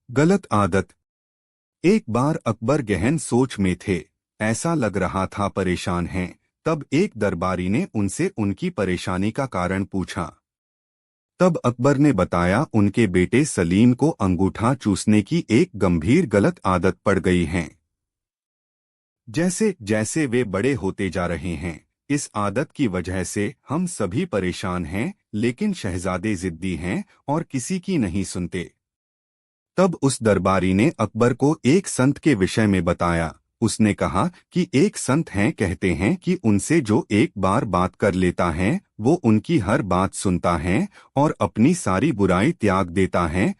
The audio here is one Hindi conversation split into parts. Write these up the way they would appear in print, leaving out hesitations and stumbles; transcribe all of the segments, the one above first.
गलत आदत। एक बार अकबर गहन सोच में थे। ऐसा लग रहा था परेशान हैं। तब एक दरबारी ने उनसे उनकी परेशानी का कारण पूछा। तब अकबर ने बताया उनके बेटे सलीम को अंगूठा चूसने की एक गंभीर गलत आदत पड़ गई है। जैसे जैसे वे बड़े होते जा रहे हैं, इस आदत की वजह से हम सभी परेशान हैं, लेकिन शहजादे जिद्दी हैं और किसी की नहीं सुनते। तब उस दरबारी ने अकबर को एक संत के विषय में बताया। उसने कहा कि एक संत हैं, कहते हैं कि उनसे जो एक बार बात कर लेता है वो उनकी हर बात सुनता है और अपनी सारी बुराई त्याग देता है।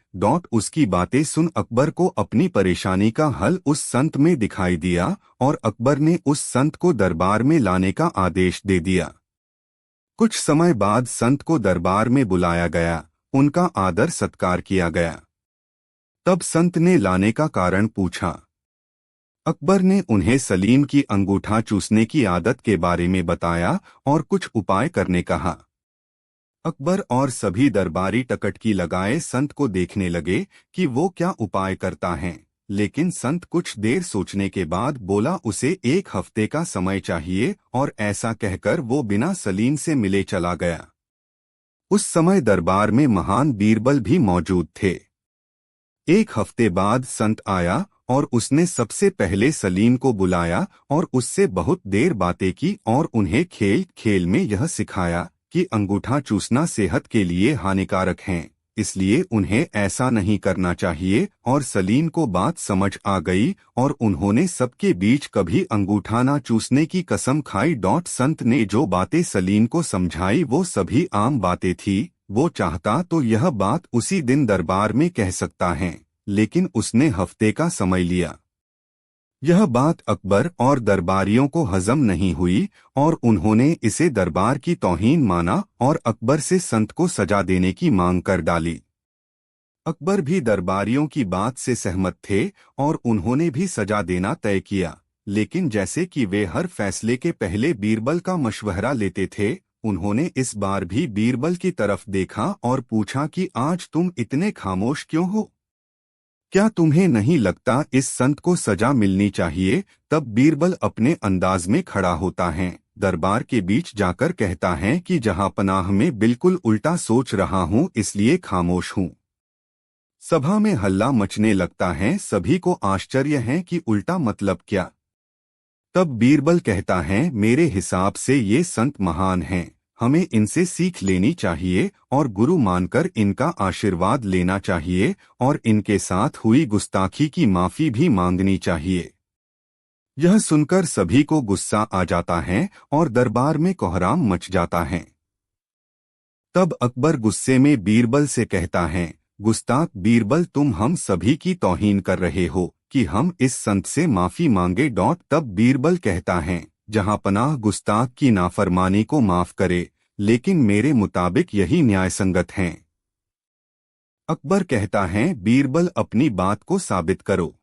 उसकी बातें सुन अकबर को अपनी परेशानी का हल उस संत में दिखाई दिया और अकबर ने उस संत को दरबार में लाने का आदेश दे दिया। कुछ समय बाद संत को दरबार में बुलाया गया। उनका आदर सत्कार किया गया। तब संत ने लाने का कारण पूछा। अकबर ने उन्हें सलीम की अंगूठा चूसने की आदत के बारे में बताया और कुछ उपाय करने कहा। अकबर और सभी दरबारी टकटकी लगाए संत को देखने लगे कि वो क्या उपाय करता है, लेकिन संत कुछ देर सोचने के बाद बोला उसे 1 हफ्ते का समय चाहिए और ऐसा कहकर वो बिना सलीम से मिले चला गया। उस समय दरबार में महान बीरबल भी मौजूद थे। 1 हफ्ते बाद संत आया और उसने सबसे पहले सलीम को बुलाया और उससे बहुत देर बातें की और उन्हें खेल खेल में यह सिखाया कि अंगूठा चूसना सेहत के लिए हानिकारक है, इसलिए उन्हें ऐसा नहीं करना चाहिए। और सलीम को बात समझ आ गई और उन्होंने सबके बीच कभी अंगूठा ना चूसने की कसम खाई। संत ने जो बातें सलीम को समझाई वो सभी आम बातें थी। वो चाहता तो यह बात उसी दिन दरबार में कह सकता है, लेकिन उसने हफ्ते का समय लिया। यह बात अकबर और दरबारियों को हजम नहीं हुई और उन्होंने इसे दरबार की तौहीन माना और अकबर से संत को सजा देने की मांग कर डाली। अकबर भी दरबारियों की बात से सहमत थे और उन्होंने भी सजा देना तय किया, लेकिन जैसे कि वे हर फैसले के पहले बीरबल का मशवरा लेते थे, उन्होंने इस बार भी बीरबल की तरफ देखा और पूछा कि आज तुम इतने खामोश क्यों हो? क्या तुम्हें नहीं लगता इस संत को सजा मिलनी चाहिए? तब बीरबल अपने अंदाज में खड़ा होता है, दरबार के बीच जाकर कहता है कि जहांपनाह में बिल्कुल उल्टा सोच रहा हूं, इसलिए खामोश हूं। सभा में हल्ला मचने लगता है। सभी को आश्चर्य है कि उल्टा मतलब क्या। तब बीरबल कहता है, मेरे हिसाब से ये संत महान हैं, हमें इनसे सीख लेनी चाहिए और गुरु मानकर इनका आशीर्वाद लेना चाहिए और इनके साथ हुई गुस्ताखी की माफी भी मांगनी चाहिए। यह सुनकर सभी को गुस्सा आ जाता है और दरबार में कोहराम मच जाता है। तब अकबर गुस्से में बीरबल से कहता है, गुस्ताख बीरबल, तुम हम सभी की तौहीन कर रहे हो कि हम इस संत से माफी मांगे। तब बीरबल कहता है, जहां पनाह गुस्ताख की नाफरमानी को माफ करे, लेकिन मेरे मुताबिक यही न्यायसंगत है। अकबर कहता है, बीरबल अपनी बात को साबित करो।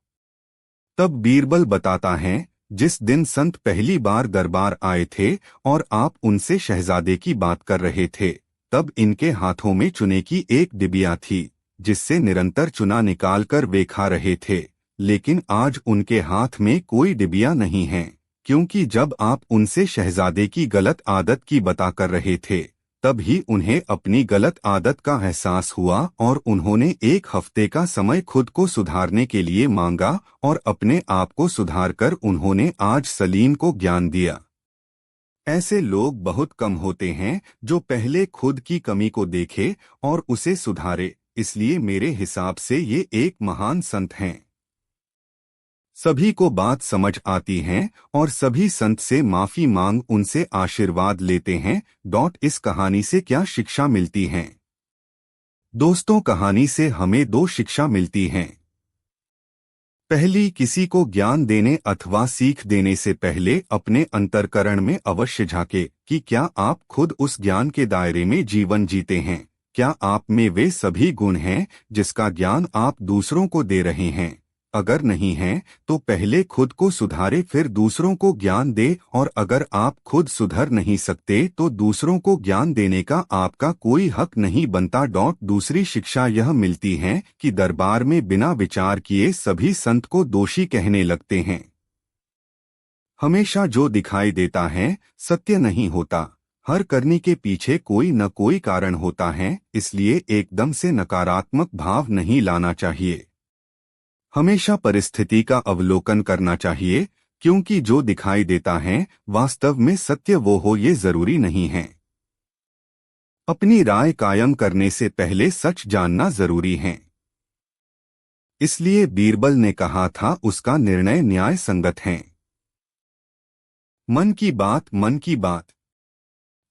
तब बीरबल बताता है, जिस दिन संत पहली बार दरबार आए थे और आप उनसे शहजादे की बात कर रहे थे, तब इनके हाथों में चुने की एक डिबिया थी, जिससे निरंतर चुना निकालकर वे खा रहे थे, लेकिन आज उनके हाथ में कोई डिबिया नहीं है, क्योंकि जब आप उनसे शहजादे की गलत आदत की बता कर रहे थे, तब ही उन्हें अपनी गलत आदत का एहसास हुआ और उन्होंने 1 हफ्ते का समय खुद को सुधारने के लिए मांगा और अपने आप को सुधारकर उन्होंने आज सलीम को ज्ञान दिया। ऐसे लोग बहुत कम होते हैं जो पहले खुद की कमी को देखे और उसे सुधारे, इसलिए मेरे हिसाब से ये एक महान संत हैं। सभी को बात समझ आती है और सभी संत से माफी मांग उनसे आशीर्वाद लेते हैं। इस कहानी से क्या शिक्षा मिलती है? दोस्तों, कहानी से हमें 2 शिक्षा मिलती हैं। पहली, किसी को ज्ञान देने अथवा सीख देने से पहले अपने अंतर्करण में अवश्य झांके कि क्या आप खुद उस ज्ञान के दायरे में जीवन जीते हैं। क्या आप में वे सभी गुण हैं जिसका ज्ञान आप दूसरों को दे रहे हैं? अगर नहीं हैं, तो पहले खुद को सुधारे फिर दूसरों को ज्ञान दे, और अगर आप खुद सुधर नहीं सकते तो दूसरों को ज्ञान देने का आपका कोई हक नहीं बनता। दूसरी शिक्षा यह मिलती है कि दरबार में बिना विचार किए सभी संत को दोषी कहने लगते हैं। हमेशा जो दिखाई देता है सत्य नहीं होता। हर करने के पीछे कोई न कोई कारण होता है, इसलिए एकदम से नकारात्मक भाव नहीं लाना चाहिए। हमेशा परिस्थिति का अवलोकन करना चाहिए, क्योंकि जो दिखाई देता है वास्तव में सत्य वो हो ये जरूरी नहीं है। अपनी राय कायम करने से पहले सच जानना जरूरी है। इसलिए बीरबल ने कहा था उसका निर्णय न्याय संगत है। मन की बात। मन की बात।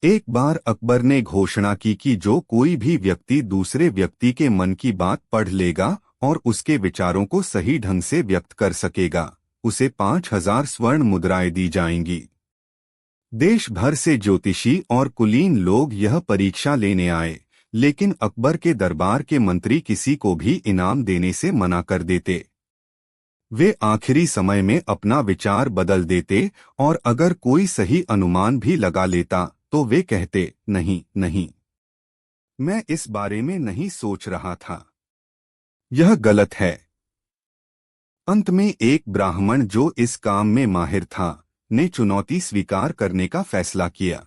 एक बार अकबर ने घोषणा की कि जो कोई भी व्यक्ति दूसरे व्यक्ति के मन की बात पढ़ लेगा और उसके विचारों को सही ढंग से व्यक्त कर सकेगा, उसे 5000 स्वर्ण मुद्राएं दी जाएंगी। देश भर से ज्योतिषी और कुलीन लोग यह परीक्षा लेने आए, लेकिन अकबर के दरबार के मंत्री किसी को भी इनाम देने से मना कर देते। वे आखिरी समय में अपना विचार बदल देते, और अगर कोई सही अनुमान भी लगा लेता तो वे कहते, नहीं नहीं, मैं इस बारे में नहीं सोच रहा था, यह गलत है। अंत में एक ब्राह्मण जो इस काम में माहिर था ने चुनौती स्वीकार करने का फैसला किया।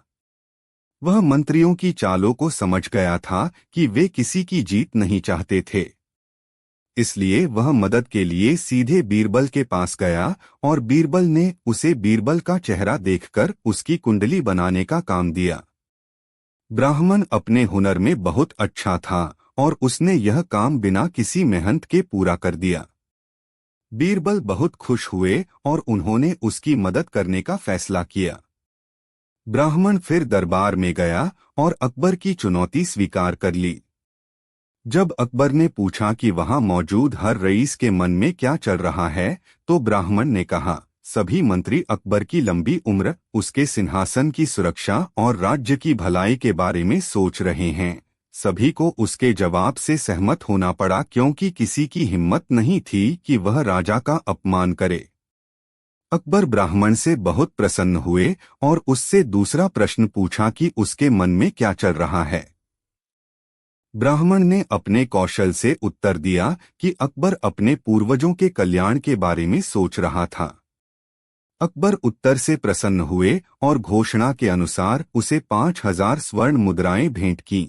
वह मंत्रियों की चालों को समझ गया था कि वे किसी की जीत नहीं चाहते थे, इसलिए वह मदद के लिए सीधे बीरबल के पास गया और बीरबल ने उसे बीरबल का चेहरा देखकर उसकी कुंडली बनाने का काम दिया। ब्राह्मण अपने हुनर में बहुत अच्छा था और उसने यह काम बिना किसी मेहनत के पूरा कर दिया। बीरबल बहुत खुश हुए और उन्होंने उसकी मदद करने का फैसला किया। ब्राह्मण फिर दरबार में गया और अकबर की चुनौती स्वीकार कर ली। जब अकबर ने पूछा कि वहां मौजूद हर रईस के मन में क्या चल रहा है, तो ब्राह्मण ने कहा, सभी मंत्री अकबर की लंबी उम्र, उसके सिंहासन की सुरक्षा और राज्य की भलाई के बारे में सोच रहे हैं। सभी को उसके जवाब से सहमत होना पड़ा, क्योंकि किसी की हिम्मत नहीं थी कि वह राजा का अपमान करे। अकबर ब्राह्मण से बहुत प्रसन्न हुए और उससे दूसरा प्रश्न पूछा कि उसके मन में क्या चल रहा है। ब्राह्मण ने अपने कौशल से उत्तर दिया कि अकबर अपने पूर्वजों के कल्याण के बारे में सोच रहा था। अकबर उत्तर से प्रसन्न हुए और घोषणा के अनुसार उसे 5000 स्वर्ण मुद्राएं भेंट की।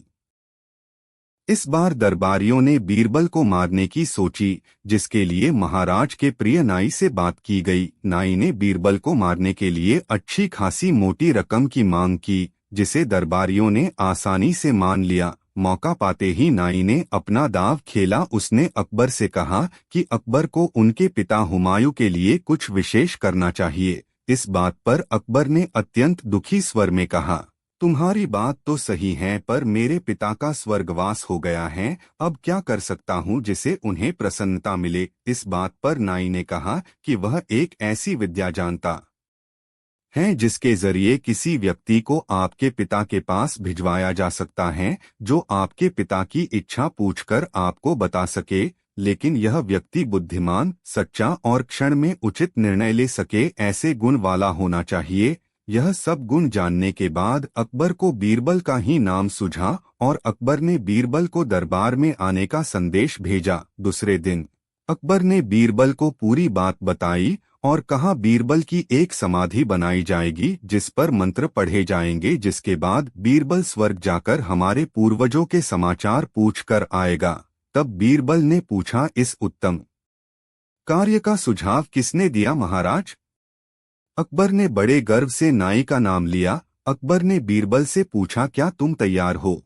इस बार दरबारियों ने बीरबल को मारने की सोची, जिसके लिए महाराज के प्रिय नाई से बात की गई। नाई ने बीरबल को मारने के लिए अच्छी खासी मोटी रकम की मांग की, जिसे दरबारियों ने आसानी से मान लिया। मौका पाते ही नाई ने अपना दांव खेला। उसने अकबर से कहा कि अकबर को उनके पिता हुमायूं के लिए कुछ विशेष करना चाहिए। इस बात पर अकबर ने अत्यंत दुखी स्वर में कहा, तुम्हारी बात तो सही है, पर मेरे पिता का स्वर्गवास हो गया है, अब क्या कर सकता हूँ जिसे उन्हें प्रसन्नता मिले। इस बात पर नाई ने कहा कि वह एक ऐसी विद्या जानता है जिसके जरिए किसी व्यक्ति को आपके पिता के पास भिजवाया जा सकता है, जो आपके पिता की इच्छा पूछकर आपको बता सके, लेकिन यह व्यक्ति बुद्धिमान, सच्चा और क्षण में उचित निर्णय ले सके, ऐसे गुण वाला होना चाहिए। यह सब गुण जानने के बाद अकबर को बीरबल का ही नाम सूझा और अकबर ने बीरबल को दरबार में आने का संदेश भेजा। दूसरे दिन अकबर ने बीरबल को पूरी बात बताई और कहा, बीरबल की एक समाधि बनाई जाएगी जिस पर मंत्र पढ़े जाएंगे, जिसके बाद बीरबल स्वर्ग जाकर हमारे पूर्वजों के समाचार पूछकर आएगा। तब बीरबल ने पूछा, इस उत्तम कार्य का सुझाव किसने दिया महाराज? अकबर ने बड़े गर्व से नाई का नाम लिया। अकबर ने बीरबल से पूछा, क्या तुम तैयार हो?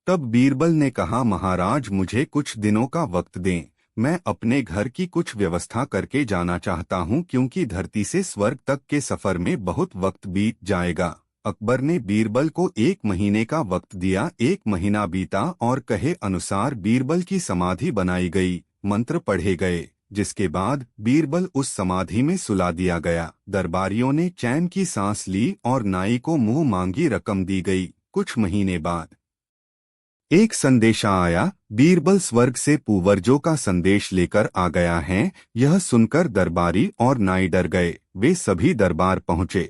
तब बीरबल ने कहा, महाराज मुझे कुछ दिनों का वक्त दें, मैं अपने घर की कुछ व्यवस्था करके जाना चाहता हूं, क्योंकि धरती से स्वर्ग तक के सफर में बहुत वक्त बीत जाएगा। अकबर ने बीरबल को 1 महीने का वक्त दिया। 1 महीना बीता और कहे अनुसार बीरबल की समाधि बनाई गई, मंत्र पढ़े गए, जिसके बाद बीरबल उस समाधि में सुला दिया गया। दरबारियों ने चैन की सांस ली और नाई को मुंह मांगी रकम दी गई। कुछ महीने बाद एक संदेशा आया, बीरबल स्वर्ग से पूर्वजों का संदेश लेकर आ गया है। यह सुनकर दरबारी और नाई डर गए। वे सभी दरबार पहुंचे।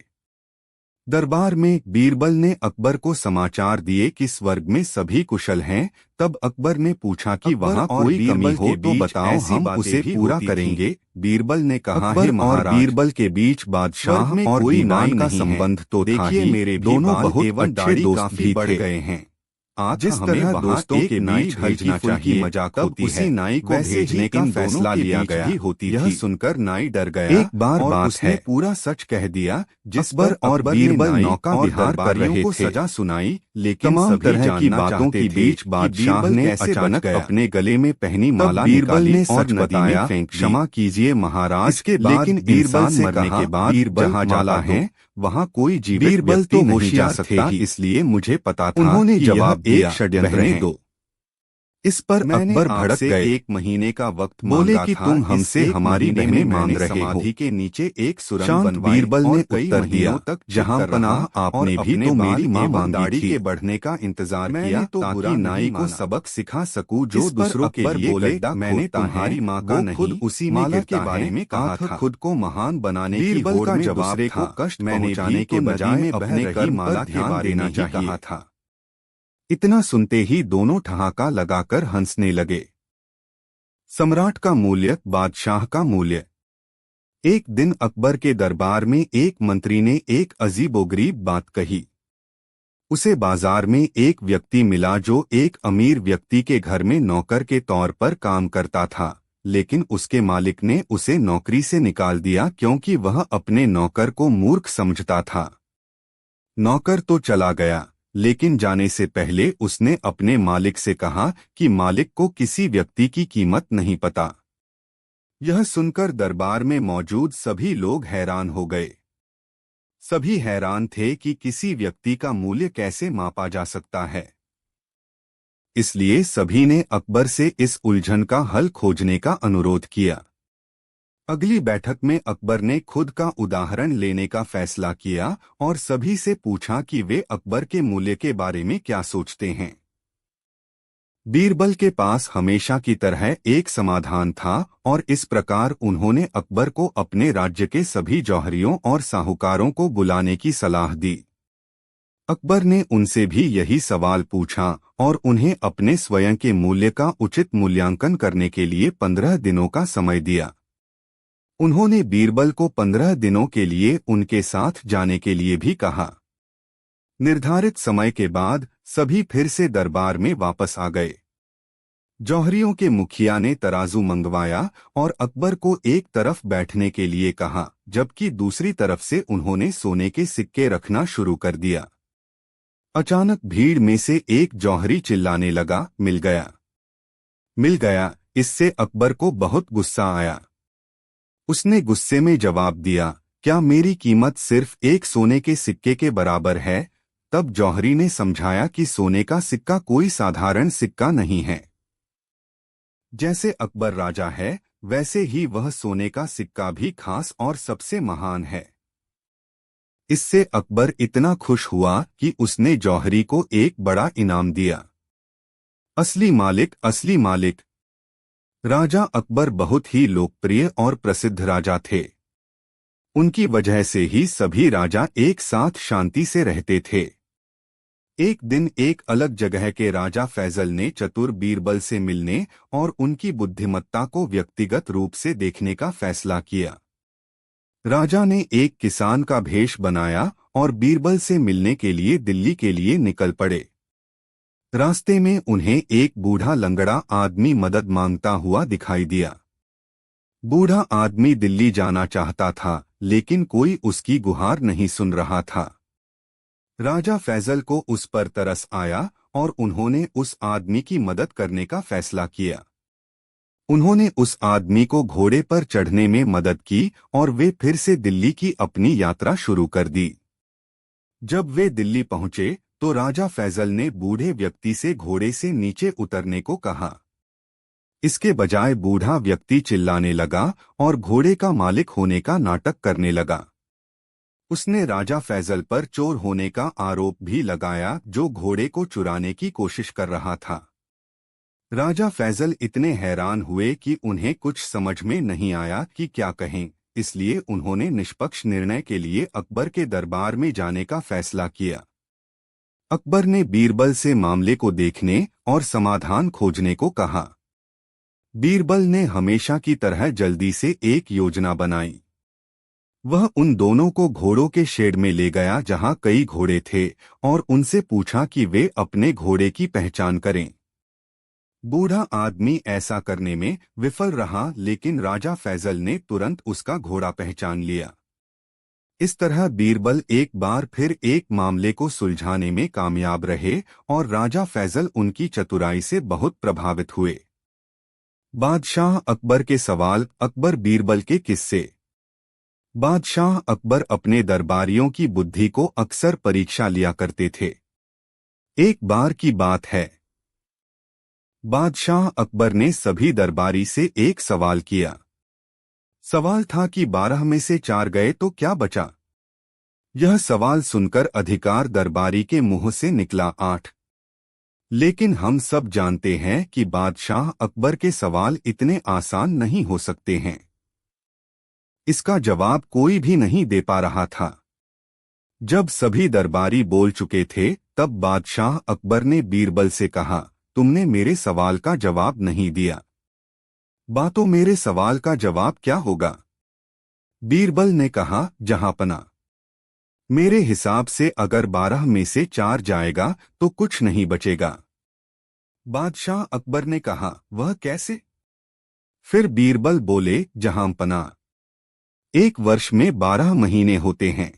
दरबार में बीरबल ने अकबर को समाचार दिए कि स्वर्ग में सभी कुशल हैं। तब अकबर ने पूछा कि वहां कोई कमी हो तो बताओ, हम उसे पूरा करेंगे। बीरबल ने कहा, अकबर और बीरबल के बीच बादशाह और दीवान का संबंध तो था ही, मेरे दोनों बहुत अच्छे दोस्त भी बढ़ गए हैं। जिस तरह दोस्तों के बीच हलचना चाहिए, मजाक होती है, नाई को भेजने का फैसला लिया गया होती। यह सुनकर नाई डर गया। एक बार बात उसने पूरा सच कह दिया। जिस पर और बीरबल नौका विहार कर रहे थे, सजा सुनाई, लेकिन तमाम तरह की बातों के बीच बादशाह ने अचानक अपने गले में पहनी माला बीरबल ने सच बताया। क्षमा कीजिए महाराज, लेकिन बीरबल मरने के बाद जहाँ माला है वहाँ कोई जीवित व्यक्ति नहीं जा सकता, इसलिए मुझे पता था। उन्होंने जवाब दिया, षड्यंत्र दो। इस पर अकबर भड़क गए। 1 महीने का वक्त बोले कि तुम हमसे हमारी बहनें मांग रहे हो। समाधि के नीचे एक सुरंग बनवाई। बीरबल ने उत्तर दिया, तक जहां पनाह आपने भी तो मेरी मां दाढ़ी के बढ़ने का इंतजार किया ताकि नाई को सबक सिखा सकूं जो दूसरों के लिए बोले। मैंने तुम्हारी माँ का नहीं, खुद उसी माला के बारे में कहा था। खुद को महान बनाने की होड़ में दूसरे को कष्ट पहुंचाने के बजाय अपने कर्म पर ध्यान देना चाहिए था। इतना सुनते ही दोनों ठहाका लगाकर हंसने लगे। सम्राट का मूल्य, बादशाह का मूल्य। एक दिन अकबर के दरबार में एक मंत्री ने एक अजीबोगरीब बात कही। उसे बाजार में एक व्यक्ति मिला जो एक अमीर व्यक्ति के घर में नौकर के तौर पर काम करता था, लेकिन उसके मालिक ने उसे नौकरी से निकाल दिया क्योंकि वह अपने नौकर को मूर्ख समझता था। नौकर तो चला गया, लेकिन जाने से पहले उसने अपने मालिक से कहा कि मालिक को किसी व्यक्ति की कीमत नहीं पता। यह सुनकर दरबार में मौजूद सभी लोग हैरान हो गए। सभी हैरान थे कि किसी व्यक्ति का मूल्य कैसे मापा जा सकता है। इसलिए सभी ने अकबर से इस उलझन का हल खोजने का अनुरोध किया। अगली बैठक में अकबर ने खुद का उदाहरण लेने का फैसला किया और सभी से पूछा कि वे अकबर के मूल्य के बारे में क्या सोचते हैं। बीरबल के पास हमेशा की तरह एक समाधान था और इस प्रकार उन्होंने अकबर को अपने राज्य के सभी जौहरियों और साहूकारों को बुलाने की सलाह दी। अकबर ने उनसे भी यही सवाल पूछा और उन्हें अपने स्वयं के मूल्य का उचित मूल्यांकन करने के लिए 15 दिनों का समय दिया। उन्होंने बीरबल को 15 दिनों के लिए उनके साथ जाने के लिए भी कहा। निर्धारित समय के बाद सभी फिर से दरबार में वापस आ गए। जौहरियों के मुखिया ने तराजू मंगवाया और अकबर को एक तरफ बैठने के लिए कहा, जबकि दूसरी तरफ से उन्होंने सोने के सिक्के रखना शुरू कर दिया। अचानक भीड़ में से एक जौहरी चिल्लाने लगा, मिल गया, मिल गया। इससे अकबर को बहुत गुस्सा आया। उसने गुस्से में जवाब दिया, क्या मेरी कीमत सिर्फ एक सोने के सिक्के के बराबर है? तब जौहरी ने समझाया कि सोने का सिक्का कोई साधारण सिक्का नहीं है। जैसे अकबर राजा है, वैसे ही वह सोने का सिक्का भी खास और सबसे महान है। इससे अकबर इतना खुश हुआ कि उसने जौहरी को एक बड़ा इनाम दिया। असली मालिक, असली मालिक। राजा अकबर बहुत ही लोकप्रिय और प्रसिद्ध राजा थे। उनकी वजह से ही सभी राजा एक साथ शांति से रहते थे। एक दिन एक अलग जगह के राजा फैजल ने चतुर बीरबल से मिलने और उनकी बुद्धिमत्ता को व्यक्तिगत रूप से देखने का फैसला किया। राजा ने एक किसान का भेष बनाया और बीरबल से मिलने के लिए दिल्ली के लिए निकल पड़े। रास्ते में उन्हें एक बूढ़ा लंगड़ा आदमी मदद मांगता हुआ दिखाई दिया। बूढ़ा आदमी दिल्ली जाना चाहता था, लेकिन कोई उसकी गुहार नहीं सुन रहा था। राजा फैजल को उस पर तरस आया और उन्होंने उस आदमी की मदद करने का फैसला किया। उन्होंने उस आदमी को घोड़े पर चढ़ने में मदद की और वे फिर से दिल्ली की अपनी यात्रा शुरू कर दी। जब वे दिल्ली पहुंचे तो राजा फैजल ने बूढ़े व्यक्ति से घोड़े से नीचे उतरने को कहा। इसके बजाय बूढ़ा व्यक्ति चिल्लाने लगा और घोड़े का मालिक होने का नाटक करने लगा। उसने राजा फैजल पर चोर होने का आरोप भी लगाया, जो घोड़े को चुराने की कोशिश कर रहा था। राजा फैजल इतने हैरान हुए कि उन्हें कुछ समझ में नहीं आया कि क्या कहें, इसलिए उन्होंने निष्पक्ष निर्णय के लिए अकबर के दरबार में जाने का फैसला किया। अकबर ने बीरबल से मामले को देखने और समाधान खोजने को कहा। बीरबल ने हमेशा की तरह जल्दी से एक योजना बनाई। वह उन दोनों को घोड़ों के शेड में ले गया जहां कई घोड़े थे और उनसे पूछा कि वे अपने घोड़े की पहचान करें। बूढ़ा आदमी ऐसा करने में विफल रहा, लेकिन राजा फैजल ने तुरंत उसका घोड़ा पहचान लिया। इस तरह बीरबल एक बार फिर एक मामले को सुलझाने में कामयाब रहे और राजा फैजल उनकी चतुराई से बहुत प्रभावित हुए। बादशाह अकबर के सवाल, अकबर बीरबल के किस्से। बादशाह अकबर अपने दरबारियों की बुद्धि को अक्सर परीक्षा लिया करते थे। एक बार की बात है, बादशाह अकबर ने सभी दरबारी से एक सवाल किया। सवाल था कि 12 में से 4 गए तो क्या बचा। यह सवाल सुनकर अधिकार दरबारी के मुंह से निकला 8। लेकिन हम सब जानते हैं कि बादशाह अकबर के सवाल इतने आसान नहीं हो सकते हैं। इसका जवाब कोई भी नहीं दे पा रहा था। जब सभी दरबारी बोल चुके थे, तब बादशाह अकबर ने बीरबल से कहा, तुमने मेरे सवाल का जवाब नहीं दिया। बातो मेरे सवाल का जवाब क्या होगा? बीरबल ने कहा, जहांपना, मेरे हिसाब से अगर 12 में से 4 जाएगा तो कुछ नहीं बचेगा। बादशाह अकबर ने कहा, वह कैसे? फिर बीरबल बोले, जहांपना, एक वर्ष में 12 महीने होते हैं।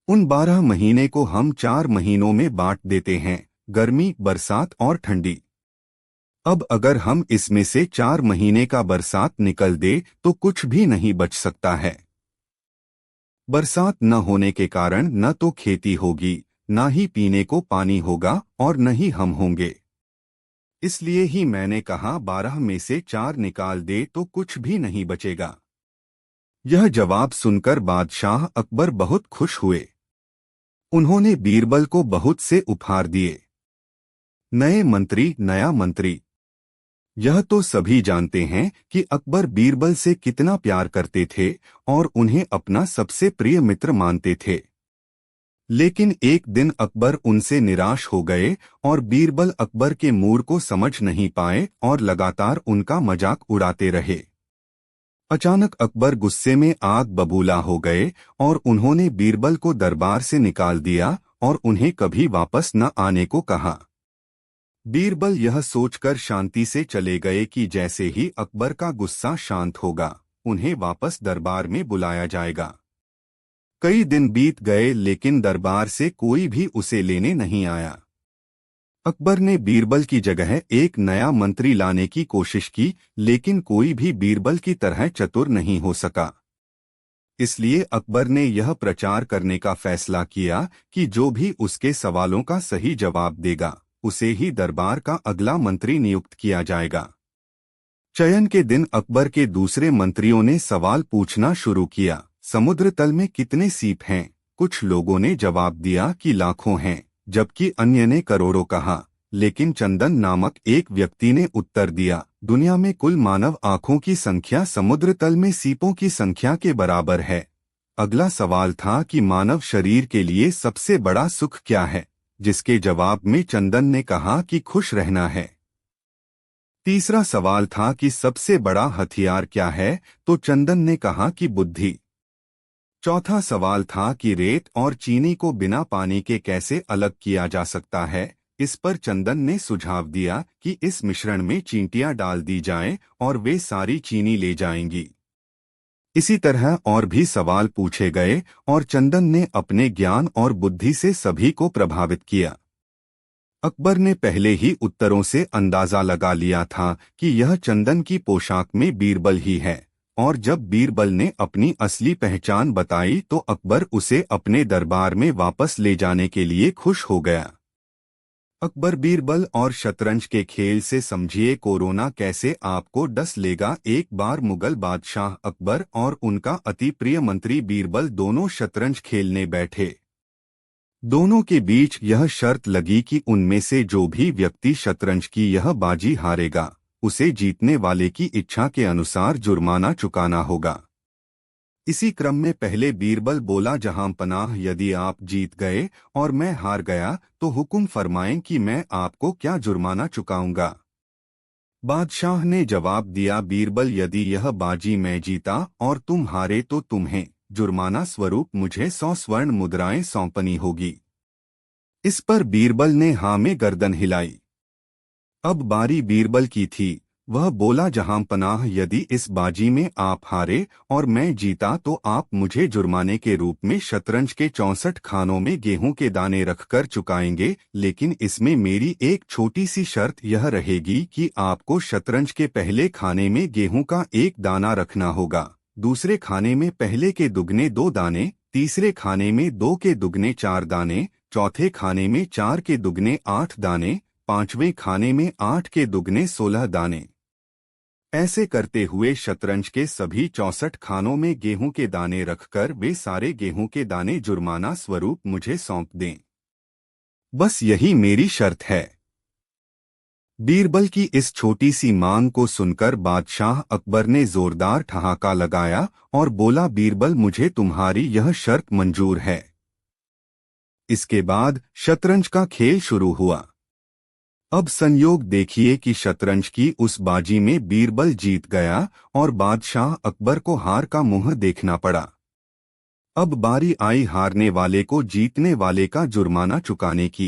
उन 12 महीने को हम 4 महीनों में बांट देते हैं, गर्मी, बरसात और ठंडी। अब अगर हम इसमें से 4 महीने का बरसात निकल दे तो कुछ भी नहीं बच सकता है। बरसात न होने के कारण न तो खेती होगी, न ही पीने को पानी होगा और न ही हम होंगे। इसलिए ही मैंने कहा 12 में से 4 निकाल दे तो कुछ भी नहीं बचेगा। यह जवाब सुनकर बादशाह अकबर बहुत खुश हुए। उन्होंने बीरबल को बहुत से उपहार दिए। नए मंत्री, नया मंत्री। यह तो सभी जानते हैं कि अकबर बीरबल से कितना प्यार करते थे और उन्हें अपना सबसे प्रिय मित्र मानते थे। लेकिन एक दिन अकबर उनसे निराश हो गए और बीरबल अकबर के मूड को समझ नहीं पाए और लगातार उनका मजाक उड़ाते रहे। अचानक अकबर गुस्से में आग बबूला हो गए और उन्होंने बीरबल को दरबार से निकाल दिया और उन्हें कभी वापस न आने को कहा। बीरबल यह सोचकर शांति से चले गए कि जैसे ही अकबर का गुस्सा शांत होगा, उन्हें वापस दरबार में बुलाया जाएगा। कई दिन बीत गए, लेकिन दरबार से कोई भी उसे लेने नहीं आया। अकबर ने बीरबल की जगह एक नया मंत्री लाने की कोशिश की, लेकिन कोई भी बीरबल की तरह चतुर नहीं हो सका। इसलिए अकबर ने यह प्रचार करने का फैसला किया कि जो भी उसके सवालों का सही जवाब देगा, उसे ही दरबार का अगला मंत्री नियुक्त किया जाएगा। चयन के दिन अकबर के दूसरे मंत्रियों ने सवाल पूछना शुरू किया, समुद्र तल में कितने सीप हैं? कुछ लोगों ने जवाब दिया कि लाखों हैं, जबकि अन्य ने करोड़ों कहा। लेकिन चंदन नामक एक व्यक्ति ने उत्तर दिया, दुनिया में कुल मानव आंखों की संख्या समुद्र तल में सीपों की संख्या के बराबर है। अगला सवाल था कि मानव शरीर के लिए सबसे बड़ा सुख क्या है, जिसके जवाब में चंदन ने कहा कि खुश रहना है। तीसरा सवाल था कि सबसे बड़ा हथियार क्या है, तो चंदन ने कहा कि बुद्धि। चौथा सवाल था कि रेत और चीनी को बिना पानी के कैसे अलग किया जा सकता है। इस पर चंदन ने सुझाव दिया कि इस मिश्रण में चींटियां डाल दी जाएं और वे सारी चीनी ले जाएंगी। इसी तरह और भी सवाल पूछे गए और चंदन ने अपने ज्ञान और बुद्धि से सभी को प्रभावित किया। अकबर ने पहले ही उत्तरों से अंदाजा लगा लिया था कि यह चंदन की पोशाक में बीरबल ही है, और जब बीरबल ने अपनी असली पहचान बताई तो अकबर उसे अपने दरबार में वापस ले जाने के लिए खुश हो गया। अकबर बीरबल और शतरंज के खेल से समझिए कोरोना कैसे आपको डस लेगा। एक बार मुगल बादशाह अकबर और उनका अति प्रिय मंत्री बीरबल दोनों शतरंज खेलने बैठे। दोनों के बीच यह शर्त लगी कि उनमें से जो भी व्यक्ति शतरंज की यह बाजी हारेगा उसे जीतने वाले की इच्छा के अनुसार जुर्माना चुकाना होगा। इसी क्रम में पहले बीरबल बोला, जहां पनाह यदि आप जीत गए और मैं हार गया तो हुक्म फरमाएं कि मैं आपको क्या जुर्माना चुकाऊंगा। बादशाह ने जवाब दिया, बीरबल यदि यह बाजी मैं जीता और तुम हारे तो तुम्हें जुर्माना स्वरूप मुझे 100 स्वर्ण मुद्राएं सौंपनी होगी। इस पर बीरबल ने हाँ में गर्दन हिलाई। अब बारी बीरबल की थी। वह बोला, जहां पनाह यदि इस बाजी में आप हारे और मैं जीता तो आप मुझे जुर्माने के रूप में शतरंज के 64 खानों में गेहूं के दाने रखकर चुकाएंगे, लेकिन इसमें मेरी एक छोटी सी शर्त यह रहेगी कि आपको शतरंज के पहले खाने में गेहूं का 1 दाना रखना होगा, दूसरे खाने में पहले के दुगने 2 दाने, तीसरे खाने में 2 के दुगने 4 दाने, चौथे खाने में 4 के दुगने 8 दाने, पांचवें खाने में 8 के दुगने 16 दाने। ऐसे करते हुए शतरंज के सभी 64 खानों में गेहूं के दाने रखकर वे सारे गेहूं के दाने जुर्माना स्वरूप मुझे सौंप दें। बस यही मेरी शर्त है। बीरबल की इस छोटी सी मांग को सुनकर बादशाह अकबर ने जोरदार ठहाका लगाया और बोला, बीरबल मुझे तुम्हारी यह शर्त मंजूर है। इसके बाद शतरंज का खेल शुरू हुआ। अब संयोग देखिए कि शतरंज की उस बाजी में बीरबल जीत गया और बादशाह अकबर को हार का मुंह देखना पड़ा। अब बारी आई हारने वाले को जीतने वाले का जुर्माना चुकाने की।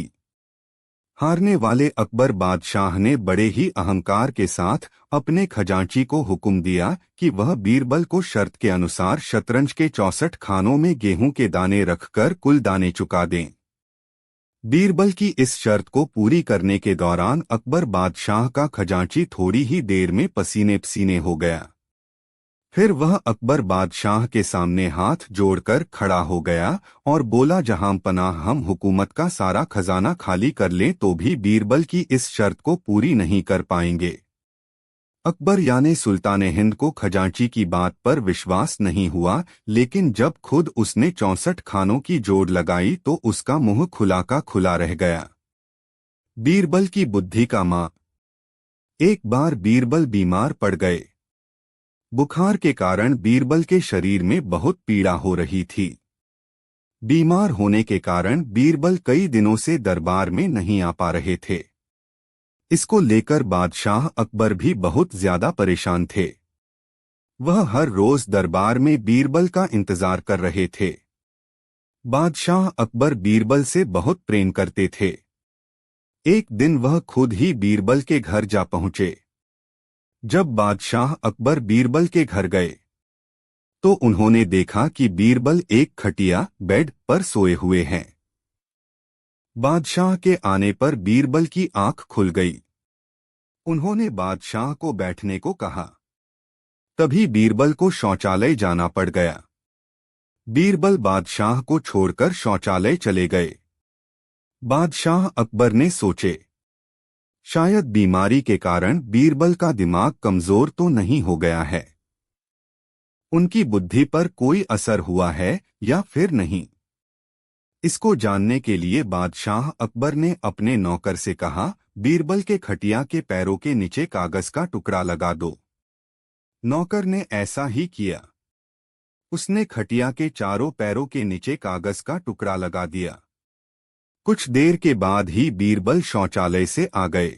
हारने वाले अकबर बादशाह ने बड़े ही अहंकार के साथ अपने खजांची को हुक्म दिया कि वह बीरबल को शर्त के अनुसार शतरंज के 64 खानों में गेहूं के दाने रखकर कुल दाने चुका दें। बीरबल की इस शर्त को पूरी करने के दौरान अकबर बादशाह का खजांची थोड़ी ही देर में पसीने पसीने हो गया। फिर वह अकबर बादशाह के सामने हाथ जोड़कर खड़ा हो गया और बोला, जहां पनाह हम हुकूमत का सारा खजाना खाली कर लें तो भी बीरबल की इस शर्त को पूरी नहीं कर पाएंगे। अकबर यानी सुल्तान हिंद को खजांची की बात पर विश्वास नहीं हुआ, लेकिन जब खुद उसने 64 खानों की जोड़ लगाई तो उसका मुंह खुला का खुला रह गया। बीरबल की बुद्धि का मां। एक बार बीरबल बीमार पड़ गए। बुखार के कारण बीरबल के शरीर में बहुत पीड़ा हो रही थी। बीमार होने के कारण बीरबल कई दिनों से दरबार में नहीं आ पा रहे थे। इसको लेकर बादशाह अकबर भी बहुत ज्यादा परेशान थे। वह हर रोज दरबार में बीरबल का इंतजार कर रहे थे। बादशाह अकबर बीरबल से बहुत प्रेम करते थे। एक दिन वह खुद ही बीरबल के घर जा पहुंचे। जब बादशाह अकबर बीरबल के घर गए तो उन्होंने देखा कि बीरबल एक खटिया बेड पर सोए हुए हैं। बादशाह के आने पर बीरबल की आंख खुल गई। उन्होंने बादशाह को बैठने को कहा। तभी बीरबल को शौचालय जाना पड़ गया। बीरबल बादशाह को छोड़कर शौचालय चले गए। बादशाह अकबर ने सोचे, शायद बीमारी के कारण बीरबल का दिमाग कमजोर तो नहीं हो गया है, उनकी बुद्धि पर कोई असर हुआ है या फिर नहीं। इसको जानने के लिए बादशाह अकबर ने अपने नौकर से कहा, बीरबल के खटिया के पैरों के नीचे कागज का टुकड़ा लगा दो। नौकर ने ऐसा ही किया। उसने खटिया के चारों पैरों के नीचे कागज का टुकड़ा लगा दिया। कुछ देर के बाद ही बीरबल शौचालय से आ गए।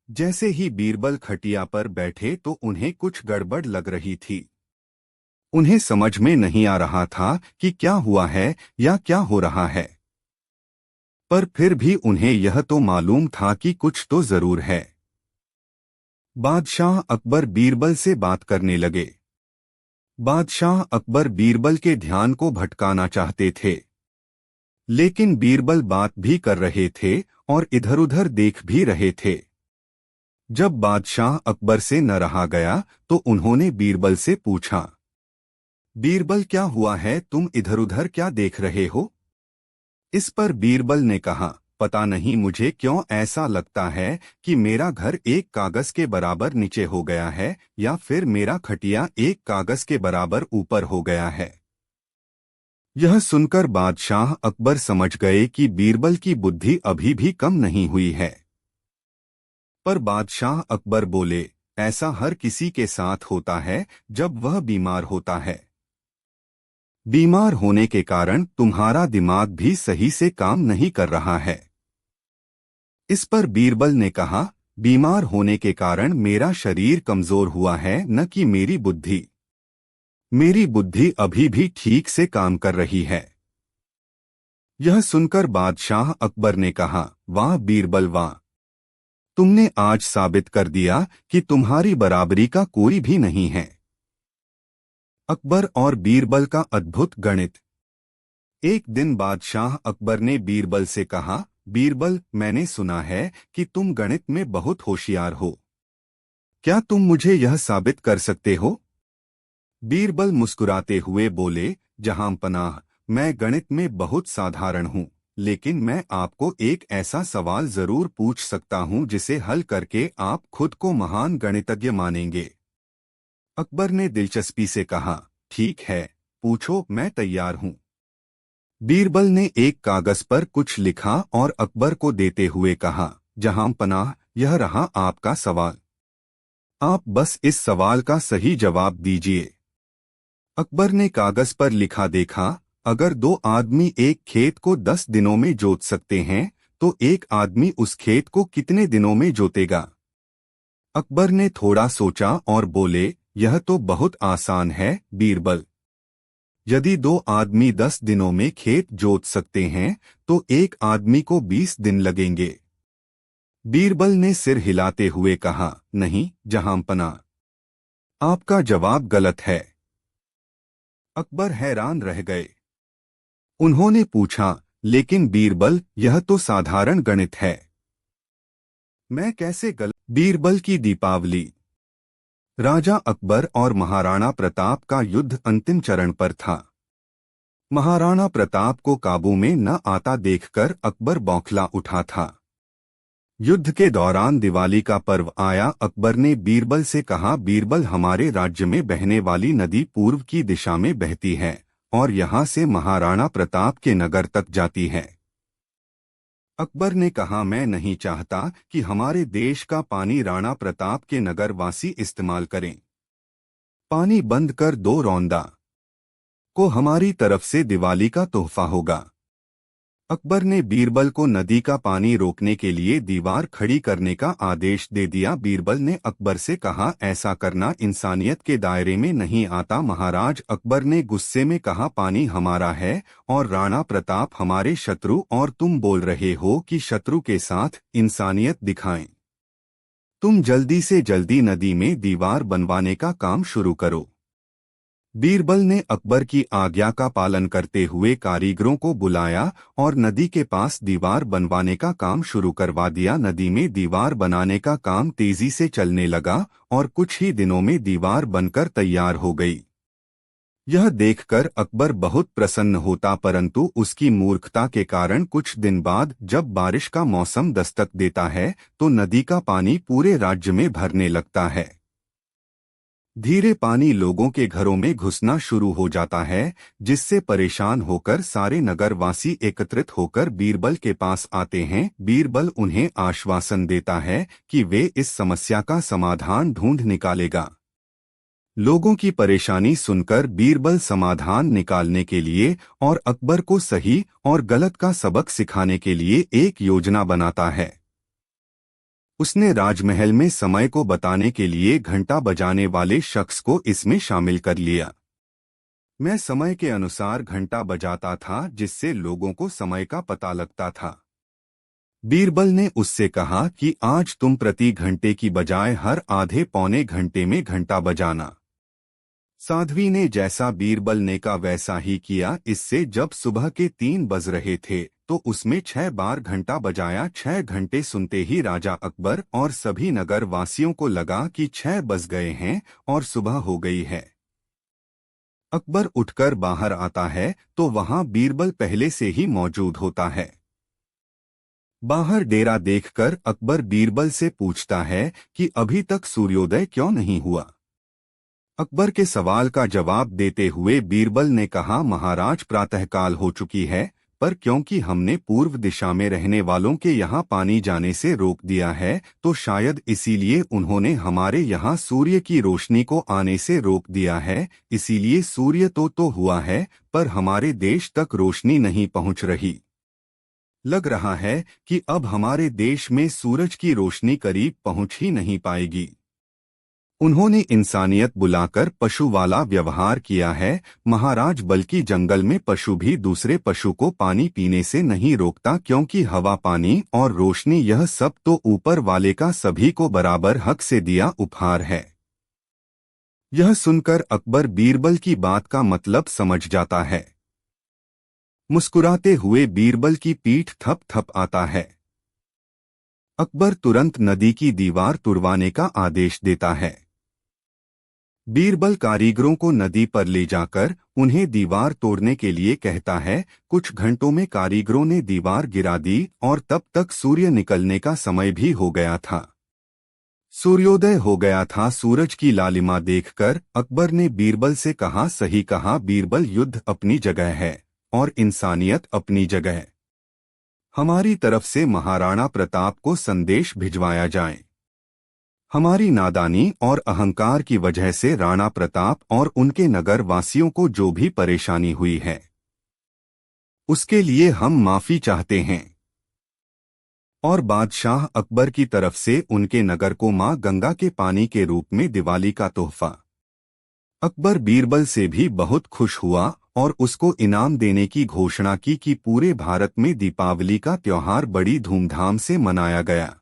जैसे ही बीरबल खटिया पर बैठे तो उन्हें कुछ गड़बड़ लग रही थी। उन्हें समझ में नहीं आ रहा था कि क्या हुआ है या क्या हो रहा है, पर फिर भी उन्हें यह तो मालूम था कि कुछ तो जरूर है। बादशाह अकबर बीरबल से बात करने लगे। बादशाह अकबर बीरबल के ध्यान को भटकाना चाहते थे, लेकिन बीरबल बात भी कर रहे थे और इधर-उधर देख भी रहे थे। जब बादशाह अकबर से न रहा गया तो उन्होंने बीरबल से पूछा, बीरबल क्या हुआ है, तुम इधर-उधर क्या देख रहे हो? इस पर बीरबल ने कहा, पता नहीं मुझे क्यों ऐसा लगता है कि मेरा घर एक कागज के बराबर नीचे हो गया है या फिर मेरा खटिया एक कागज के बराबर ऊपर हो गया है। यह सुनकर बादशाह अकबर समझ गए कि बीरबल की बुद्धि अभी भी कम नहीं हुई है। पर बादशाह अकबर बोले, ऐसा हर किसी के साथ होता है जब वह बीमार होता है। बीमार होने के कारण तुम्हारा दिमाग भी सही से काम नहीं कर रहा है। इस पर बीरबल ने कहा, बीमार होने के कारण मेरा शरीर कमजोर हुआ है, न कि मेरी बुद्धि। मेरी बुद्धि अभी भी ठीक से काम कर रही है। यह सुनकर बादशाह अकबर ने कहा, वाह बीरबल वाह! तुमने आज साबित कर दिया कि तुम्हारी बराबरी का कोई भी नहीं है। अकबर और बीरबल का अद्भुत गणित। एक दिन बादशाह अकबर ने बीरबल से कहा, बीरबल, मैंने सुना है कि तुम गणित में बहुत होशियार हो। क्या तुम मुझे यह साबित कर सकते हो? बीरबल मुस्कुराते हुए बोले, जहांपनाह, मैं गणित में बहुत साधारण हूँ, लेकिन मैं आपको एक ऐसा सवाल जरूर पूछ सकता हूँ जिसे हल करके आप खुद को महान गणितज्ञ मानेंगे। अकबर ने दिलचस्पी से कहा, ठीक है, पूछो, मैं तैयार हूँ। बीरबल ने एक कागज पर कुछ लिखा और अकबर को देते हुए कहा, जहांपनाह, यह रहा आपका सवाल। आप बस इस सवाल का सही जवाब दीजिए। अकबर ने कागज पर लिखा देखा, अगर दो आदमी एक खेत को 10 दिनों में जोत सकते हैं, तो एक आदमी उस खेत को कितने दिनों में जोतेगा? अकबर ने थोड़ा सोचा और बोले, यह तो बहुत आसान है बीरबल। यदि दो आदमी 10 दिनों में खेत जोत सकते हैं, तो एक आदमी को 20 दिन लगेंगे। बीरबल ने सिर हिलाते हुए कहा, नहीं जहांपनाह, आपका जवाब गलत है। अकबर हैरान रह गए। उन्होंने पूछा, लेकिन बीरबल, यह तो साधारण गणित है। मैं कैसे गलत? बीरबल की दीपावली। राजा अकबर और महाराणा प्रताप का युद्ध अंतिम चरण पर था। महाराणा प्रताप को काबू में न आता देखकर अकबर बौखला उठा था। युद्ध के दौरान दिवाली का पर्व आया। अकबर ने बीरबल से कहा, बीरबल, हमारे राज्य में बहने वाली नदी पूर्व की दिशा में बहती है और यहाँ से महाराणा प्रताप के नगर तक जाती है। अकबर ने कहा, मैं नहीं चाहता कि हमारे देश का पानी राणा प्रताप के नगर वासी इस्तेमाल करें। पानी बंद कर दो, रौंदा को हमारी तरफ से दिवाली का तोहफा होगा। अकबर ने बीरबल को नदी का पानी रोकने के लिए दीवार खड़ी करने का आदेश दे दिया। बीरबल ने अकबर से कहा, ऐसा करना इंसानियत के दायरे में नहीं आता महाराज। अकबर ने गुस्से में कहा, पानी हमारा है और राणा प्रताप हमारे शत्रु, और तुम बोल रहे हो कि शत्रु के साथ इंसानियत दिखाएं। तुम जल्दी से जल्दी नदी में दीवार बनवाने का काम शुरू करो। बीरबल ने अकबर की आज्ञा का पालन करते हुए कारीगरों को बुलाया और नदी के पास दीवार बनवाने का काम शुरू करवा दिया। नदी में दीवार बनाने का काम तेजी से चलने लगा और कुछ ही दिनों में दीवार बनकर तैयार हो गई। यह देखकर अकबर बहुत प्रसन्न होता, परंतु उसकी मूर्खता के कारण कुछ दिन बाद जब बारिश का मौसम दस्तक देता है तो नदी का पानी पूरे राज्य में भरने लगता है। धीरे पानी लोगों के घरों में घुसना शुरू हो जाता है, जिससे परेशान होकर सारे नगरवासी एकत्रित होकर बीरबल के पास आते हैं। बीरबल उन्हें आश्वासन देता है कि वे इस समस्या का समाधान ढूंढ निकालेगा। लोगों की परेशानी सुनकर बीरबल समाधान निकालने के लिए और अकबर को सही और गलत का सबक सिखाने के लिए एक योजना बनाता है। उसने राजमहल में समय को बताने के लिए घंटा बजाने वाले शख्स को इसमें शामिल कर लिया। मैं समय के अनुसार घंटा बजाता था, जिससे लोगों को समय का पता लगता था। बीरबल ने उससे कहा कि आज तुम प्रति घंटे की बजाय हर आधे पौने घंटे में घंटा बजाना। साध्वी ने जैसा बीरबल ने कहा वैसा ही किया। इससे जब सुबह के 3 बज रहे थे तो उसमें 6 बार घंटा बजाया। 6 घंटे सुनते ही राजा अकबर और सभी नगर वासियों को लगा कि 6 बज गए हैं और सुबह हो गई है। अकबर उठकर बाहर आता है तो वहां बीरबल पहले से ही मौजूद होता है। बाहर डेरा देखकर अकबर बीरबल से पूछता है कि अभी तक सूर्योदय क्यों नहीं हुआ। अकबर के सवाल का जवाब देते हुए बीरबल ने कहा, महाराज प्रातःकाल हो चुकी है, पर क्योंकि हमने पूर्व दिशा में रहने वालों के यहाँ पानी जाने से रोक दिया है, तो शायद इसीलिए उन्होंने हमारे यहाँ सूर्य की रोशनी को आने से रोक दिया है। इसीलिए सूर्य तो हुआ है, पर हमारे देश तक रोशनी नहीं पहुँच रही। लग रहा है कि अब हमारे देश में सूरज की रोशनी करीब पहुँच ही नहीं पाएगी। उन्होंने इंसानियत बुलाकर पशु वाला व्यवहार किया है महाराज, बल्कि जंगल में पशु भी दूसरे पशु को पानी पीने से नहीं रोकता, क्योंकि हवा, पानी और रोशनी यह सब तो ऊपर वाले का सभी को बराबर हक से दिया उपहार है। यह सुनकर अकबर बीरबल की बात का मतलब समझ जाता है। मुस्कुराते हुए बीरबल की पीठ थप थप आता है। अकबर तुरंत नदी की दीवार तुड़वाने का आदेश देता है। बीरबल कारीगरों को नदी पर ले जाकर उन्हें दीवार तोड़ने के लिए कहता है। कुछ घंटों में कारीगरों ने दीवार गिरा दी और तब तक सूर्य निकलने का समय भी हो गया था। सूर्योदय हो गया था। सूरज की लालिमा देखकर अकबर ने बीरबल से कहा, सही कहा बीरबल, युद्ध अपनी जगह है और इंसानियत अपनी जगह। हमारी तरफ से महाराणा प्रताप को संदेश भिजवाया जाए। हमारी नादानी और अहंकार की वजह से राणा प्रताप और उनके नगर वासियों को जो भी परेशानी हुई है, उसके लिए हम माफी चाहते हैं। और बादशाह अकबर की तरफ से उनके नगर को मां गंगा के पानी के रूप में दिवाली का तोहफा। अकबर बीरबल से भी बहुत खुश हुआ और उसको इनाम देने की घोषणा की कि पूरे भारत में दीपावली का त्योहार बड़ी धूमधाम से मनाया गया।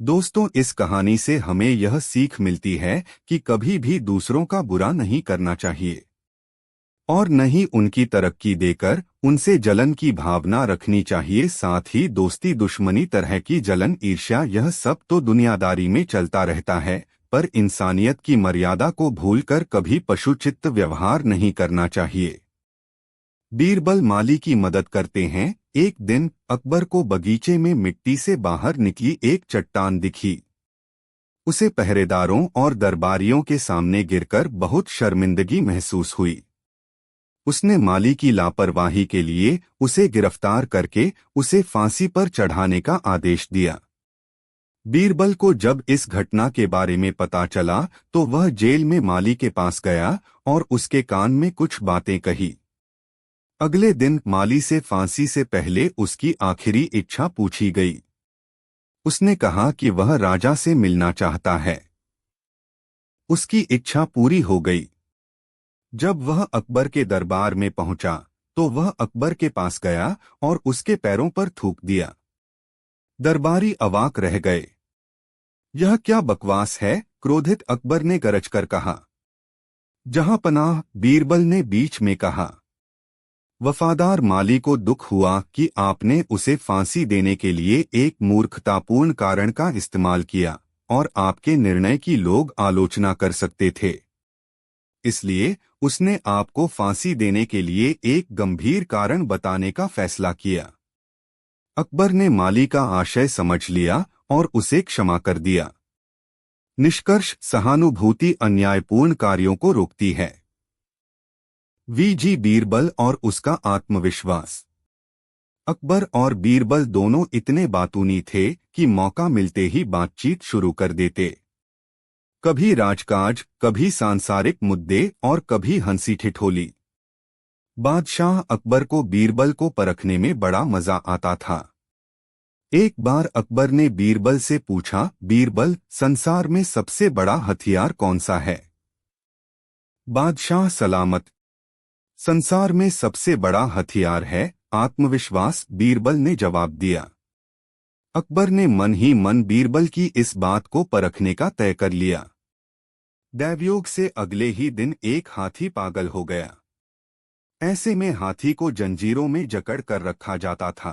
दोस्तों, इस कहानी से हमें यह सीख मिलती है कि कभी भी दूसरों का बुरा नहीं करना चाहिए और न ही उनकी तरक्की देकर उनसे जलन की भावना रखनी चाहिए। साथ ही दोस्ती दुश्मनी तरह की जलन, ईर्ष्या, यह सब तो दुनियादारी में चलता रहता है, पर इंसानियत की मर्यादा को भूलकर कभी पशुचित्त व्यवहार नहीं करना चाहिए। बीरबल माली की मदद करते हैं। एक दिन अकबर को बगीचे में मिट्टी से बाहर निकली एक चट्टान दिखी। उसे पहरेदारों और दरबारियों के सामने गिरकर बहुत शर्मिंदगी महसूस हुई। उसने माली की लापरवाही के लिए उसे गिरफ्तार करके उसे फांसी पर चढ़ाने का आदेश दिया। बीरबल को जब इस घटना के बारे में पता चला तो वह जेल में माली के पास गया और उसके कान में कुछ बातें कही। अगले दिन माली से फांसी से पहले उसकी आखिरी इच्छा पूछी गई। उसने कहा कि वह राजा से मिलना चाहता है। उसकी इच्छा पूरी हो गई। जब वह अकबर के दरबार में पहुंचा तो वह अकबर के पास गया और उसके पैरों पर थूक दिया। दरबारी अवाक रह गए। यह क्या बकवास है? क्रोधित अकबर ने गरजकर कहा। जहां पनाह, बीरबल ने बीच में कहा। वफादार माली को दुख हुआ कि आपने उसे फांसी देने के लिए एक मूर्खतापूर्ण कारण का इस्तेमाल किया और आपके निर्णय की लोग आलोचना कर सकते थे। इसलिए उसने आपको फांसी देने के लिए एक गंभीर कारण बताने का फैसला किया। अकबर ने माली का आशय समझ लिया और उसे क्षमा कर दिया। निष्कर्ष, सहानुभूति अन्यायपूर्ण कार्यों को रोकती है। वीजी बीरबल और उसका आत्मविश्वास। अकबर और बीरबल दोनों इतने बातूनी थे कि मौका मिलते ही बातचीत शुरू कर देते। कभी राजकाज, कभी सांसारिक मुद्दे और कभी हंसी ठिठोली। बादशाह अकबर को बीरबल को परखने में बड़ा मजा आता था। एक बार अकबर ने बीरबल से पूछा, बीरबल, संसार में सबसे बड़ा हथियार कौन सा है? बादशाह, सलामत। संसार में सबसे बड़ा हथियार है आत्मविश्वास, बीरबल ने जवाब दिया। अकबर ने मन ही मन बीरबल की इस बात को परखने का तय कर लिया। दैवयोग से अगले ही दिन एक हाथी पागल हो गया। ऐसे में हाथी को जंजीरों में जकड़ कर रखा जाता था।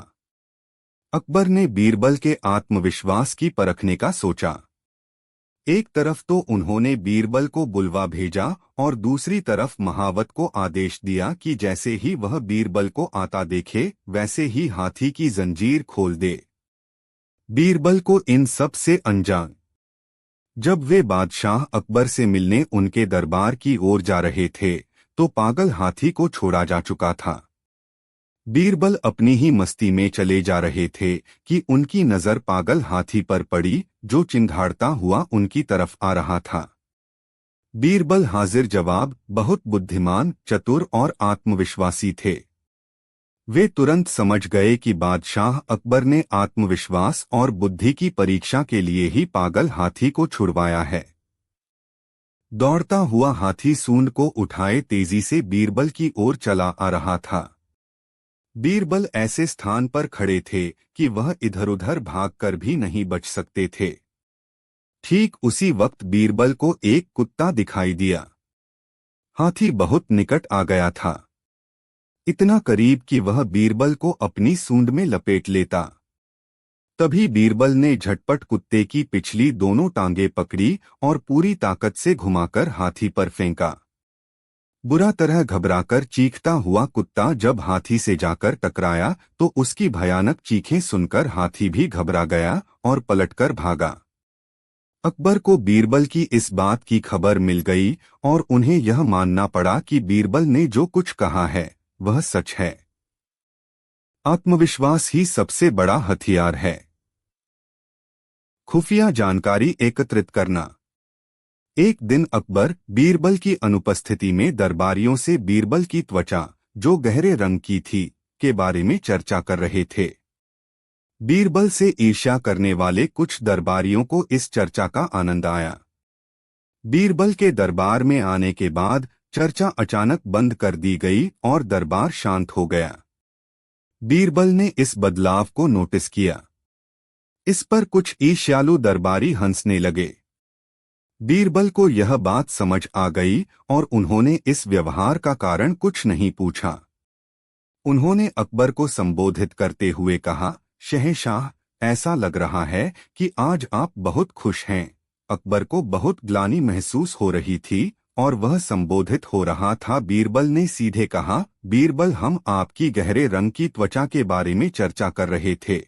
अकबर ने बीरबल के आत्मविश्वास की परखने का सोचा। एक तरफ तो उन्होंने बीरबल को बुलवा भेजा और दूसरी तरफ महावत को आदेश दिया कि जैसे ही वह बीरबल को आता देखे वैसे ही हाथी की जंजीर खोल दे। बीरबल को इन सब से अनजान जब वे बादशाह अकबर से मिलने उनके दरबार की ओर जा रहे थे तो पागल हाथी को छोड़ा जा चुका था। बीरबल अपनी ही मस्ती में चले जा रहे थे कि उनकी नजर पागल हाथी पर पड़ी जो चिंघाड़ता हुआ उनकी तरफ आ रहा था। बीरबल हाजिर जवाब, बहुत बुद्धिमान, चतुर और आत्मविश्वासी थे। वे तुरंत समझ गए कि बादशाह अकबर ने आत्मविश्वास और बुद्धि की परीक्षा के लिए ही पागल हाथी को छुड़वाया है। दौड़ता हुआ हाथी सूंड को उठाए तेजी से बीरबल की ओर चला आ रहा था। बीरबल ऐसे स्थान पर खड़े थे कि वह इधर-उधर भागकर भी नहीं बच सकते थे। ठीक उसी वक्त बीरबल को एक कुत्ता दिखाई दिया। हाथी बहुत निकट आ गया था, इतना करीब कि वह बीरबल को अपनी सूंड में लपेट लेता। तभी बीरबल ने झटपट कुत्ते की पिछली दोनों टांगें पकड़ी और पूरी ताकत से घुमाकर हाथी पर फेंका। बुरा तरह घबराकर चीखता हुआ कुत्ता जब हाथी से जाकर टकराया तो उसकी भयानक चीखें सुनकर हाथी भी घबरा गया और पलटकर भागा। अकबर को बीरबल की इस बात की खबर मिल गई और उन्हें यह मानना पड़ा कि बीरबल ने जो कुछ कहा है वह सच है। आत्मविश्वास ही सबसे बड़ा हथियार है। खुफिया जानकारी एकत्रित करना। एक दिन अकबर बीरबल की अनुपस्थिति में दरबारियों से बीरबल की त्वचा, जो गहरे रंग की थी, के बारे में चर्चा कर रहे थे। बीरबल से ईर्ष्या करने वाले कुछ दरबारियों को इस चर्चा का आनंद आया। बीरबल के दरबार में आने के बाद चर्चा अचानक बंद कर दी गई और दरबार शांत हो गया। बीरबल ने इस बदलाव को नोटिस किया। इस पर कुछ ईर्ष्यालु दरबारी हंसने लगे। बीरबल को यह बात समझ आ गई और उन्होंने इस व्यवहार का कारण कुछ नहीं पूछा। उन्होंने अकबर को संबोधित करते हुए कहा, शहंशाह, ऐसा लग रहा है कि आज आप बहुत खुश हैं। अकबर को बहुत ग्लानि महसूस हो रही थी और वह संबोधित हो रहा था। बीरबल ने सीधे कहा, बीरबल, हम आपकी गहरे रंग की त्वचा के बारे में चर्चा कर रहे थे।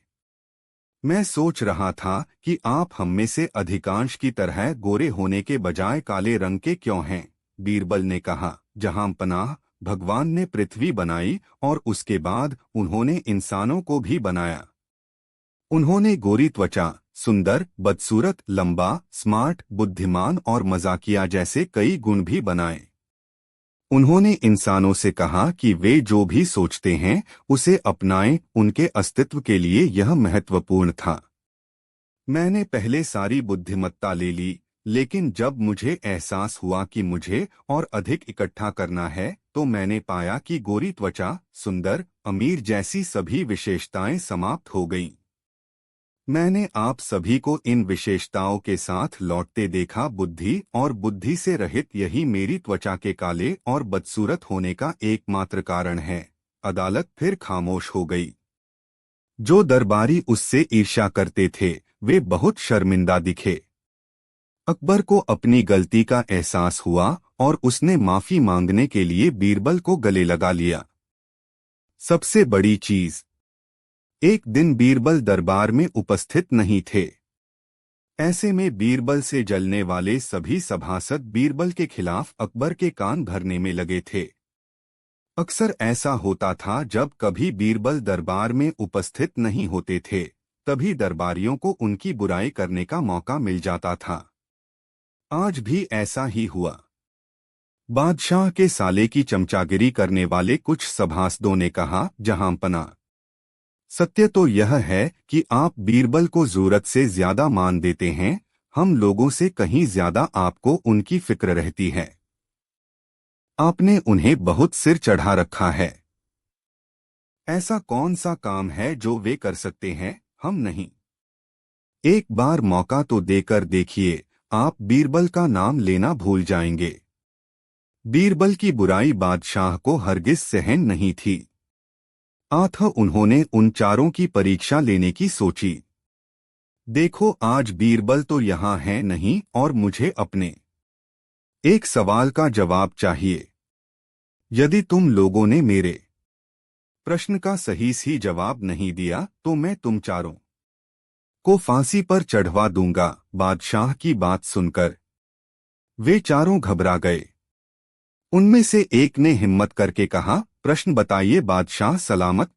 मैं सोच रहा था कि आप हम में से अधिकांश की तरह गोरे होने के बजाय काले रंग के क्यों हैं। बीरबल ने कहा, जहां पनाह, भगवान ने पृथ्वी बनाई और उसके बाद उन्होंने इंसानों को भी बनाया। उन्होंने गोरी त्वचा, सुंदर, बदसूरत, लंबा, स्मार्ट, बुद्धिमान और मजाकिया जैसे कई गुण भी बनाए। उन्होंने इंसानों से कहा कि वे जो भी सोचते हैं उसे अपनाएं, उनके अस्तित्व के लिए यह महत्वपूर्ण था। मैंने पहले सारी बुद्धिमत्ता ले ली, लेकिन जब मुझे एहसास हुआ कि मुझे और अधिक इकट्ठा करना है तो मैंने पाया कि गोरी त्वचा, सुंदर, अमीर जैसी सभी विशेषताएं समाप्त हो गईं। मैंने आप सभी को इन विशेषताओं के साथ लौटते देखा। बुद्धि और बुद्धि से रहित यही मेरी त्वचा के काले और बदसूरत होने का एकमात्र कारण है। अदालत फिर खामोश हो गई। जो दरबारी उससे ईर्ष्या करते थे वे बहुत शर्मिंदा दिखे। अकबर को अपनी गलती का एहसास हुआ और उसने माफी मांगने के लिए बीरबल को गले लगा लिया। सबसे बड़ी चीज, एक दिन बीरबल दरबार में उपस्थित नहीं थे। ऐसे में बीरबल से जलने वाले सभी सभासद बीरबल के खिलाफ अकबर के कान भरने में लगे थे। अक्सर ऐसा होता था, जब कभी बीरबल दरबार में उपस्थित नहीं होते थे तभी दरबारियों को उनकी बुराई करने का मौका मिल जाता था। आज भी ऐसा ही हुआ। बादशाह के साले की चमचागिरी करने वाले कुछ सभासदों ने कहा, जहांपना, सत्य तो यह है कि आप बीरबल को जरूरत से ज्यादा मान देते हैं। हम लोगों से कहीं ज्यादा आपको उनकी फिक्र रहती है। आपने उन्हें बहुत सिर चढ़ा रखा है। ऐसा कौन सा काम है जो वे कर सकते हैं, हम नहीं। एक बार मौका तो देकर देखिए, आप बीरबल का नाम लेना भूल जाएंगे। बीरबल की बुराई बादशाह को हरगिज सहन नहीं थी। अतः उन्होंने उन चारों की परीक्षा लेने की सोची। देखो, आज बीरबल तो यहाँ है नहीं और मुझे अपने एक सवाल का जवाब चाहिए। यदि तुम लोगों ने मेरे प्रश्न का सही जवाब नहीं दिया तो मैं तुम चारों को फांसी पर चढ़वा दूंगा। बादशाह की बात सुनकर वे चारों घबरा गए। उनमें से एक ने हिम्मत करके कहा, प्रश्न बताइए बादशाह सलामत।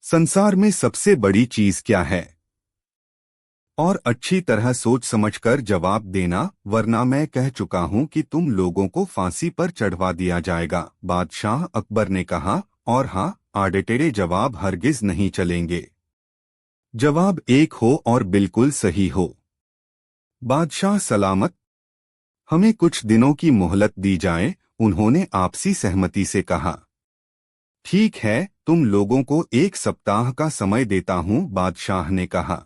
संसार में सबसे बड़ी चीज क्या है? और अच्छी तरह सोच समझकर जवाब देना, वरना मैं कह चुका हूं कि तुम लोगों को फांसी पर चढ़वा दिया जाएगा। बादशाह अकबर ने कहा, और हाँ, आड़े जवाब हरगिज नहीं चलेंगे। जवाब एक हो और बिल्कुल सही हो। बादशाह सलामत, हमें कुछ दिनों की मोहलत दी जाए। उन्होंने आपसी सहमति से कहा। ठीक है, तुम लोगों को 1 सप्ताह का समय देता हूं, बादशाह ने कहा।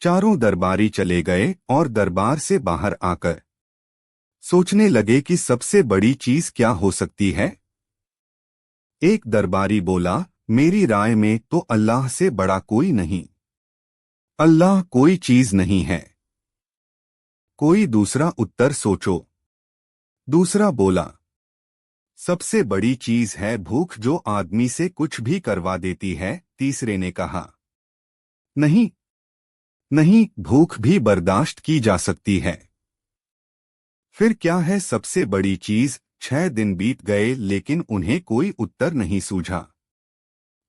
चारों दरबारी चले गए और दरबार से बाहर आकर सोचने लगे कि सबसे बड़ी चीज क्या हो सकती है। एक दरबारी बोला, मेरी राय में तो अल्लाह से बड़ा कोई नहीं। अल्लाह कोई चीज नहीं है। कोई दूसरा उत्तर सोचो। दूसरा बोला, सबसे बड़ी चीज है भूख, जो आदमी से कुछ भी करवा देती है। तीसरे ने कहा, नहीं नहीं, भूख भी बर्दाश्त की जा सकती है। फिर क्या है सबसे बड़ी चीज? 6 दिन बीत गए लेकिन उन्हें कोई उत्तर नहीं सूझा।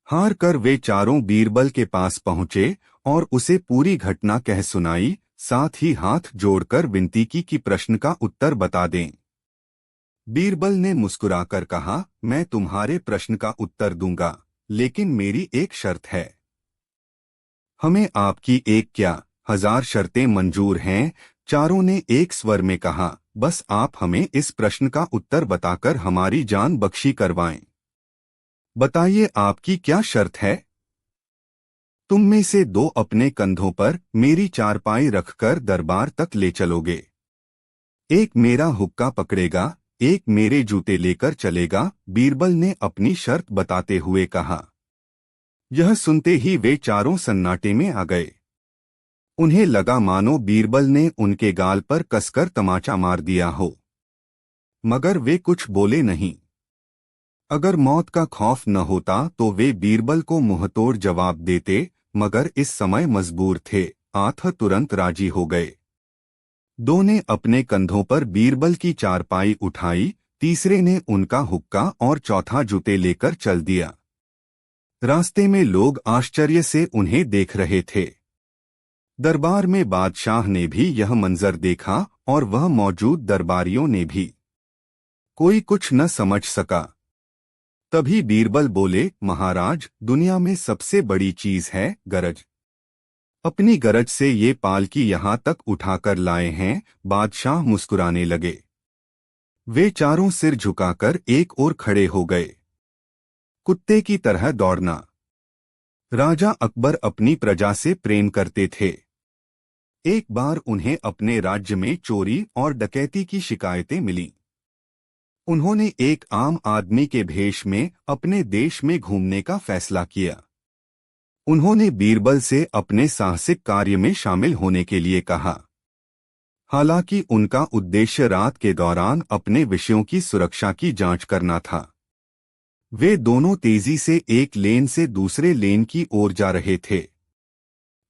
हार कर वे चारों बीरबल के पास पहुंचे और उसे पूरी घटना कह सुनाई, साथ ही हाथ जोड़कर विनती की कि प्रश्न का उत्तर बता दें। बीरबल ने मुस्कुराकर कहा, मैं तुम्हारे प्रश्न का उत्तर दूंगा, लेकिन मेरी एक शर्त है। हमें आपकी एक क्या 1000 शर्तें मंजूर हैं। चारों ने एक स्वर में कहा, बस आप हमें इस प्रश्न का उत्तर बताकर हमारी जान बख्शी करवाएं। बताइए आपकी क्या शर्त है? तुम में से 2 अपने कंधों पर मेरी चारपाई रखकर दरबार तक ले चलोगे। एक मेरा हुक्का पकड़ेगा, एक मेरे जूते लेकर चलेगा। बीरबल ने अपनी शर्त बताते हुए कहा। यह सुनते ही वे चारों सन्नाटे में आ गए। उन्हें लगा मानो बीरबल ने उनके गाल पर कसकर तमाचा मार दिया हो, मगर वे कुछ बोले नहीं। अगर मौत का खौफ न होता तो वे बीरबल को मुंहतोड़ जवाब देते, मगर इस समय मजबूर थे। आठ तुरंत राजी हो गए। 2 ने अपने कंधों पर बीरबल की चारपाई उठाई, तीसरे ने उनका हुक्का और चौथा जूते लेकर चल दिया। रास्ते में लोग आश्चर्य से उन्हें देख रहे थे। दरबार में बादशाह ने भी यह मंजर देखा और वह मौजूद दरबारियों ने भी। कोई कुछ न समझ सका। तभी बीरबल बोले, महाराज, दुनिया में सबसे बड़ी चीज है गरज। अपनी गरज से ये पालकी यहाँ तक उठाकर लाए हैं। बादशाह मुस्कुराने लगे। वे चारों सिर झुकाकर एक ओर खड़े हो गए। कुत्ते की तरह दौड़ना। राजा अकबर अपनी प्रजा से प्रेम करते थे। एक बार उन्हें अपने राज्य में चोरी और डकैती की शिकायतें मिली। उन्होंने एक आम आदमी के भेष में अपने देश में घूमने का फैसला किया। उन्होंने बीरबल से अपने साहसिक कार्य में शामिल होने के लिए कहा। हालांकि उनका उद्देश्य रात के दौरान अपने विषयों की सुरक्षा की जांच करना था। वे दोनों तेजी से एक लेन से दूसरे लेन की ओर जा रहे थे।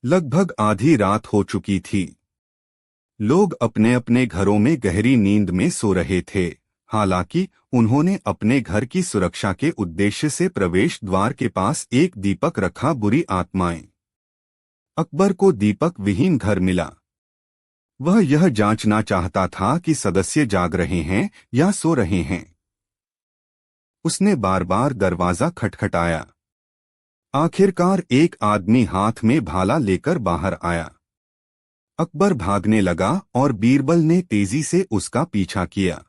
लगभग आधी रात हो चुकी थी। लोग अपने अपने घरों में गहरी नींद में सो रहे थे। हालांकि उन्होंने अपने घर की सुरक्षा के उद्देश्य से प्रवेश द्वार के पास एक दीपक रखा। बुरी आत्माएं। अकबर को दीपक विहीन घर मिला। वह यह जांचना चाहता था कि सदस्य जाग रहे हैं या सो रहे हैं। उसने बार बार दरवाजा खटखटाया। आखिरकार एक आदमी हाथ में भाला लेकर बाहर आया। अकबर भागने लगा और बीरबल ने तेजी से उसका पीछा किया।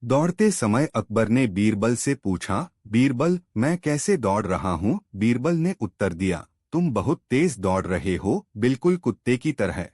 दौड़ते समय अकबर ने बीरबल से पूछा, बीरबल, मैं कैसे दौड़ रहा हूँ? बीरबल ने उत्तर दिया, तुम बहुत तेज दौड़ रहे हो, बिल्कुल कुत्ते की तरह।